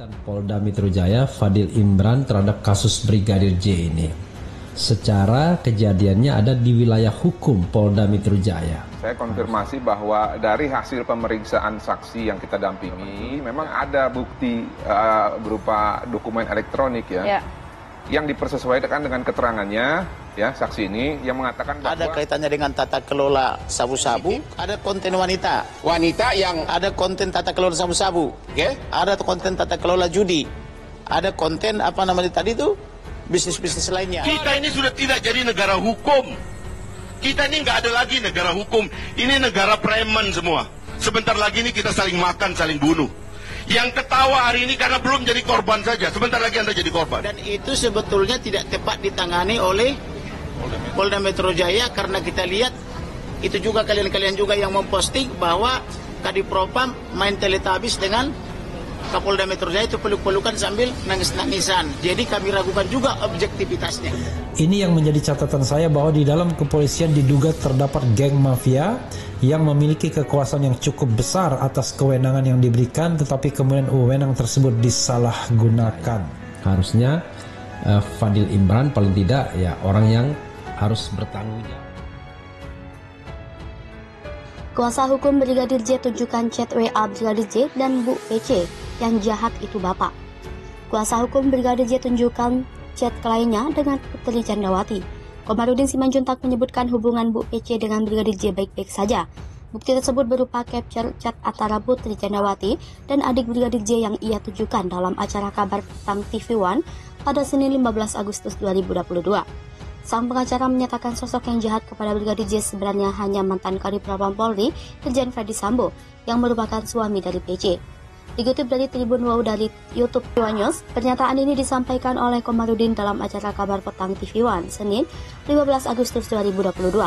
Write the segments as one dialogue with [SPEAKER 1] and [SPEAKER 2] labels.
[SPEAKER 1] Lanjutan Polda Metro Jaya Fadil Imran terhadap kasus Brigadir J ini. Secara kejadiannya ada di wilayah hukum Polda Metro Jaya.
[SPEAKER 2] Saya konfirmasi bahwa dari hasil pemeriksaan saksi yang kita dampingi, memang ada bukti berupa dokumen elektronik yang dipersesuaikan dengan keterangannya, ya saksi ini yang mengatakan bahwa
[SPEAKER 3] ada kaitannya dengan tata kelola sabu-sabu, ada konten wanita yang ada konten tata kelola sabu-sabu, ada konten tata kelola judi, ada konten apa namanya tadi itu bisnis-bisnis lainnya.
[SPEAKER 4] Kita ini sudah tidak jadi negara hukum. Kita ini nggak ada lagi negara hukum. Ini negara preman semua. Sebentar lagi ini kita saling makan, saling bunuh. Yang ketawa hari ini karena belum jadi korban saja. Sebentar lagi Anda jadi korban.
[SPEAKER 3] Dan itu sebetulnya tidak tepat ditangani oleh Polda Metro Jaya karena kita lihat itu juga kalian-kalian juga yang memposting bahwa Kadipropam main teletabis dengan Kapolda Metro Jaya itu peluk-pelukan sambil nangis-nangisan. Jadi kami ragukan juga objektivitasnya.
[SPEAKER 1] Ini yang menjadi catatan saya bahwa di dalam kepolisian diduga terdapat geng mafia yang memiliki kekuasaan yang cukup besar atas kewenangan yang diberikan, tetapi kemudian wewenang tersebut disalahgunakan. Harusnya Fadil Imran paling tidak ya orang yang harus bertanggung jawab.
[SPEAKER 5] Kuasa hukum Brigadir J tunjukkan chat WA Brigadir J dan Bu PC yang jahat itu Bapak. Kuasa hukum Brigadir J tunjukkan chat kliennya dengan Putri Candrawati. Komarudin Simanjuntak menyebutkan hubungan Bu PC dengan Brigadir J baik-baik saja. Bukti tersebut berupa capture chat antara Putri Candrawati dan adik Brigadir J yang ia tunjukkan dalam acara Kabar Petang TV One pada Senin 15 Agustus 2022. Sang pengacara menyatakan sosok yang jahat kepada Brigadir J sebenarnya hanya mantan Kadipropam Polri, Irjen Verdi Sambo, yang merupakan suami dari PC. Dikutip dari Tribun Wow dari YouTube One News, pernyataan ini disampaikan oleh Komarudin dalam acara Kabar Petang TV One, Senin 15 Agustus 2022.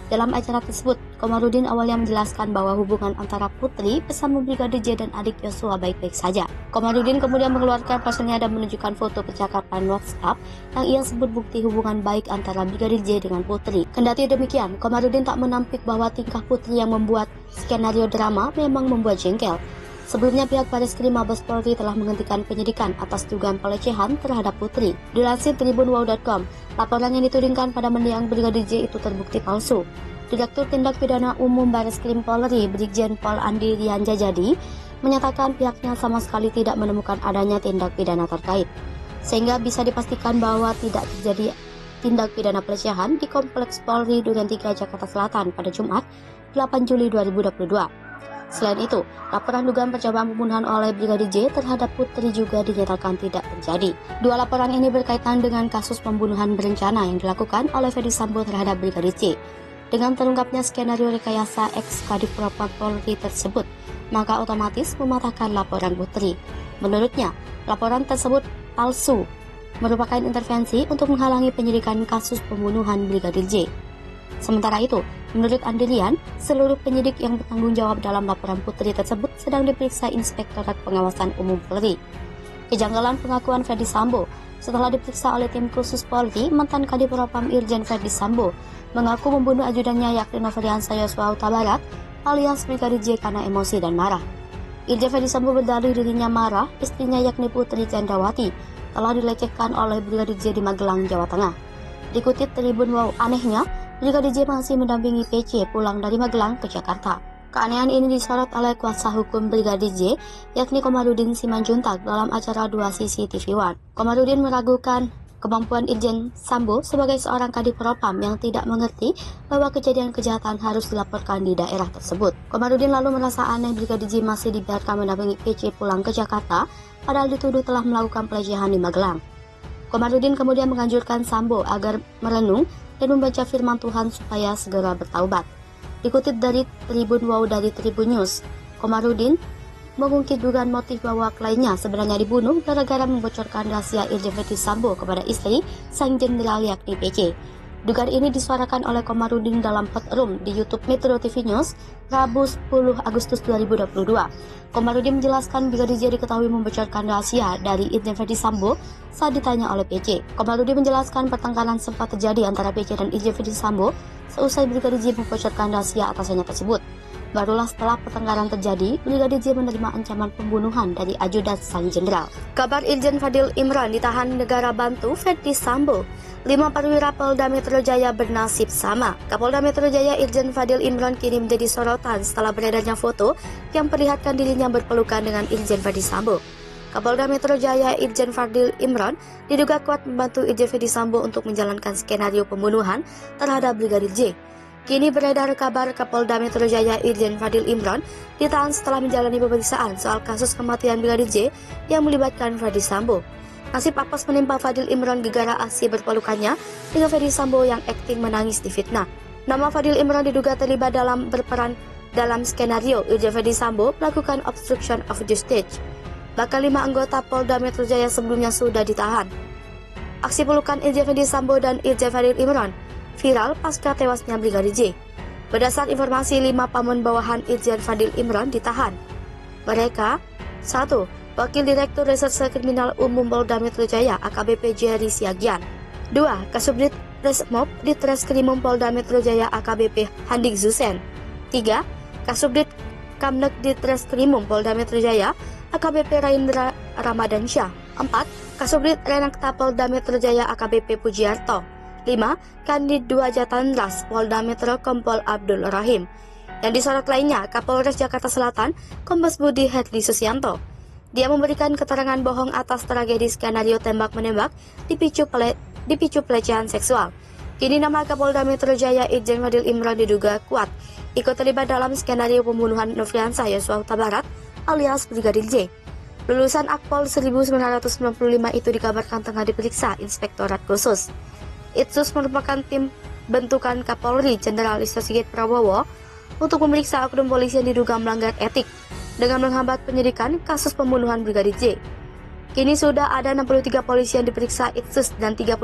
[SPEAKER 5] Dalam acara tersebut, Komarudin awalnya menjelaskan bahwa hubungan antara Putri bersama Brigadir J dan adik Yosua baik-baik saja. Komarudin kemudian mengeluarkan pasalnya dan menunjukkan foto percakapan WhatsApp yang ia sebut bukti hubungan baik antara Brigadir J dengan Putri. Kendati demikian, Komarudin tak menampik bahwa tingkah Putri yang membuat skenario drama memang membuat jengkel. Sebelumnya pihak Bareskrim Mabes Polri telah menghentikan penyidikan atas dugaan pelecehan terhadap Putri. Dilansir tribunwow.com, laporan yang ditudingkan pada mendiang Brigadir J itu terbukti palsu. Direktur Tindak Pidana Umum Bareskrim Polri, Brigjen Pol Andi Rianjajadi, menyatakan pihaknya sama sekali tidak menemukan adanya tindak pidana terkait, sehingga bisa dipastikan bahwa tidak terjadi tindak pidana pelecehan di Kompleks Polri Duren 3 Jakarta Selatan pada Jumat 8 Juli 2022. Selain itu, laporan dugaan percobaan pembunuhan oleh Brigadir J terhadap Putri juga dinyatakan tidak terjadi. Dua laporan ini berkaitan dengan kasus pembunuhan berencana yang dilakukan oleh Verdi Sambo terhadap Brigadir J. Dengan terungkapnya skenario rekayasa ex-Kadipropam Polri tersebut, maka otomatis mematahkan laporan Putri. Menurutnya, laporan tersebut palsu, merupakan intervensi untuk menghalangi penyidikan kasus pembunuhan Brigadir J. Sementara itu, menurut Andrian, seluruh penyidik yang bertanggung jawab dalam laporan Putri tersebut sedang diperiksa Inspektorat Pengawasan Umum Polri. Kejanggalan pengakuan Verdi Sambo setelah diperiksa oleh tim khusus Polri, mantan Kadipropam Irjen Verdi Sambo mengaku membunuh ajudannya yakni Nofriansah Yosua Huta Barat alias Brigadir J karena emosi dan marah. Irjen Verdi Sambo berdalih dirinya marah istrinya yakni Putri Candrawati telah dilecehkan oleh Brigadir J di Magelang, Jawa Tengah. Dikutip Tribun Wow, anehnya Brigadir J masih mendampingi PC pulang dari Magelang ke Jakarta. Keanehan ini disorot oleh kuasa hukum Brigadir J, yakni Komarudin Simanjuntak dalam acara 2 Sisi TV One. Komarudin meragukan kemampuan Irjen Sambo sebagai seorang Kadipropam yang tidak mengerti bahwa kejadian kejahatan harus dilaporkan di daerah tersebut. Komarudin lalu merasa aneh Brigadir J masih dibiarkan mendampingi PC pulang ke Jakarta, padahal dituduh telah melakukan pelecehan di Magelang. Komarudin kemudian menganjurkan Sambo agar merenung dan membaca firman Tuhan supaya segera bertaubat. Dikutip dari Tribun Wow dari Tribun News, Komarudin mengungkit dugaan motif bahwa kliennya sebenarnya dibunuh gara-gara membocorkan rahasia Irjen Verdi Sambo kepada istri sang jenderal yakni PC. Dugaan ini disuarakan oleh Komarudin dalam hot room di YouTube Metro TV News Rabu 10 Agustus 2022. Komarudin menjelaskan Brigadir J diketahui membocorkan rahasia dari Irjen Verdi Sambo saat ditanya oleh PC. Komarudin menjelaskan pertengkaran sempat terjadi antara PC dan Irjen Verdi Sambo seusai Brigadir J membocorkan rahasia atasannya tersebut. Barulah setelah pertengkaran terjadi, Brigadir J menerima ancaman pembunuhan dari ajudan sang jenderal. Kabar Irjen Fadil Imran ditahan negara bantu Ferdi Sambo. 5 perwira Polda Metro Jaya bernasib sama. Kapolda Metro Jaya Irjen Fadil Imran kini menjadi sorotan setelah beredarnya foto yang perlihatkan dirinya berpelukan dengan Irjen Ferdi Sambo. Kapolda Metro Jaya Irjen Fadil Imran diduga kuat membantu Irjen Ferdi Sambo untuk menjalankan skenario pembunuhan terhadap Brigadir J. Kini beredar kabar Kapolda Metro Jaya Irjen Fadil Imran ditahan setelah menjalani pemeriksaan soal kasus kematian Brigadir J yang melibatkan Ferdi Sambo. Nasib apes menimpa Fadil Imran gegara aksi berpelukannya dengan Ferdi Sambo yang akting menangis di fitnah. Nama Fadil Imran diduga terlibat dalam berperan dalam skenario Irjen Ferdi Sambo melakukan obstruction of justice. Bahkan 5 anggota Polda Metro Jaya sebelumnya sudah ditahan. Aksi pelukan Irjen Ferdi Sambo dan Irjen Fadil Imran viral pasca tewasnya Brigadir J. Berdasar informasi, 5 paman bawahan Irjen Fadil Imran ditahan. Mereka: 1. Wakil Direktur Reserse Kriminal Umum Polda Metro Jaya AKBP Jerry Siagian. 2. Kasubdit Resmob Ditreskrimum Polda Metro Jaya AKBP Handik Zusen. 3. Kasubdit Kamnek Ditreskrimum Polda Metro Jaya AKBP Raindra Ramadansyah. 4. Kasubdit Renakta Polda Metro Jaya AKBP Pujiarto. 5. Kandid 2 Jatanras Polda Metro Kompol Abdul Rahim. Yang disorot lainnya, Kapolres Jakarta Selatan Kombes Budi Herdi Susianto. Dia memberikan keterangan bohong atas tragedi skenario tembak-menembak dipicu pelecehan seksual. Kini nama Kapolda Metro Jaya Irjen Fadil Imran diduga kuat ikut terlibat dalam skenario pembunuhan Nofriansah Yosua Huta Barat alias Brigadir J. Lulusan Akpol 1995 itu dikabarkan tengah diperiksa Inspektorat Khusus. Itsus merupakan tim bentukan Kapolri Jenderal Listio Sigit Prabowo untuk memeriksa oknum polisi yang diduga melanggar etik dengan menghambat penyidikan kasus pembunuhan Brigadir J. Kini sudah ada 63 polisi yang diperiksa Itsus dan 35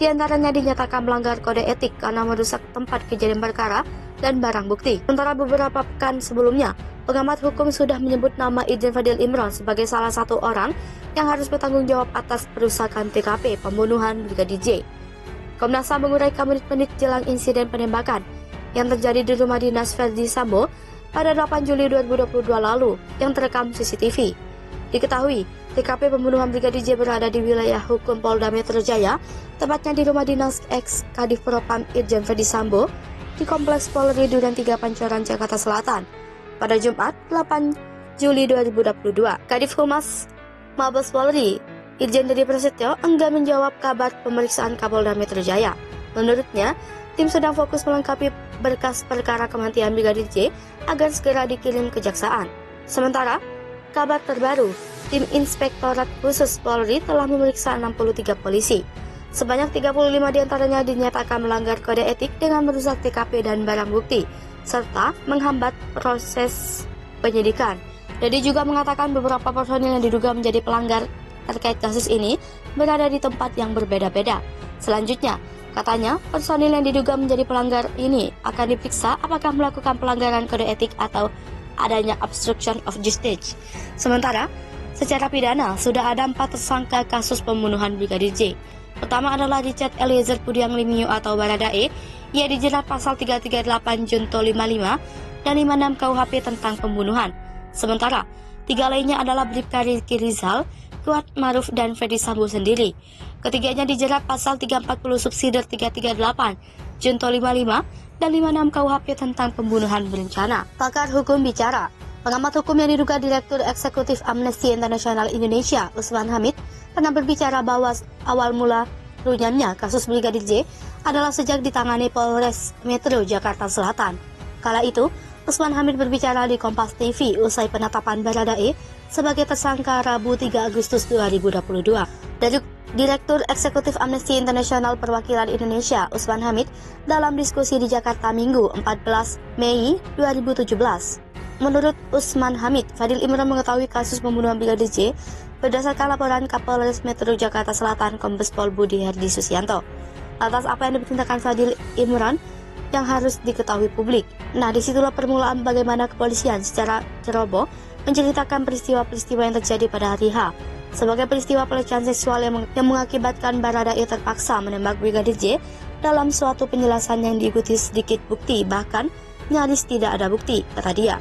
[SPEAKER 5] diantaranya dinyatakan melanggar kode etik karena merusak tempat kejadian perkara dan barang bukti. Sementara beberapa pekan sebelumnya, pengamat hukum sudah menyebut nama Irjen Fadil Imran sebagai salah satu orang yang harus bertanggung jawab atas perusakan TKP pembunuhan Brigadir J. Komnas HAM menguraikan menit-menit jelang insiden penembakan yang terjadi di rumah dinas Ferdi Sambo pada 8 Juli 2022 lalu yang terekam CCTV. Diketahui, TKP pembunuhan Brigadir J berada di wilayah hukum Polda Metro Jaya, tepatnya di rumah dinas ex Kadif Propam Irjen Ferdi Sambo di Kompleks Polri Duren 3 Pancoran, Jakarta Selatan pada Jumat 8 Juli 2022. Kadif Humas Mabes Polri, Irjen Dedy Prasetyo enggan menjawab kabar pemeriksaan Kapolda Metro Jaya. Menurutnya, tim sedang fokus melengkapi berkas perkara kematian Brigadir J agar segera dikirim kejaksaan. Sementara, kabar terbaru, tim Inspektorat Khusus Polri telah memeriksa 63 polisi. Sebanyak 35 diantaranya dinyatakan melanggar kode etik dengan merusak TKP dan barang bukti, serta menghambat proses penyidikan. Dedy juga mengatakan beberapa personil yang diduga menjadi pelanggar terkait kasus ini berada di tempat yang berbeda-beda. Selanjutnya, katanya, personil yang diduga menjadi pelanggar ini akan diperiksa apakah melakukan pelanggaran kode etik atau adanya obstruction of justice. Sementara, secara pidana sudah ada 4 tersangka kasus pembunuhan Brigadir J. Pertama adalah Richard Eliezer Pudiang Lumiu atau Baradae. Ia dijerat pasal 338 Junto 55 dan 56 KUHP tentang pembunuhan. Sementara, 3 lainnya adalah Bribka Ricky Rizal, Kuat Maruf dan Ferdi Sambo sendiri. Ketiganya dijerat pasal 340 subsidiar 338, Junto 55, dan 56 KUHP tentang pembunuhan berencana. Pakar hukum bicara. Pengamat hukum yang diduga Direktur Eksekutif Amnesty International Indonesia, Usman Hamid, pernah berbicara bahwa awal mula runyamnya kasus Brigadir J adalah sejak ditangani Polres Metro Jakarta Selatan. Kala itu, Usman Hamid berbicara di Kompas TV usai penetapan Baradae sebagai tersangka Rabu 3 Agustus 2022. Dari Direktur Eksekutif Amnesty International Perwakilan Indonesia, Usman Hamid, dalam diskusi di Jakarta Minggu 14 Mei 2017. Menurut Usman Hamid, Fadil Imran mengetahui kasus pembunuhan Brigadir J berdasarkan laporan Kapolres Metro Jakarta Selatan Kombes Pol Budi Herdi Susianto. Atas apa yang diperintahkan Fadil Imran yang harus diketahui publik. Nah, disitulah permulaan bagaimana kepolisian secara ceroboh menceritakan peristiwa-peristiwa yang terjadi pada hari H sebagai peristiwa pelecehan seksual yang mengakibatkan Baradae terpaksa menembak Brigadir J dalam suatu penjelasan yang diikuti sedikit bukti, bahkan nyaris tidak ada bukti, kata dia.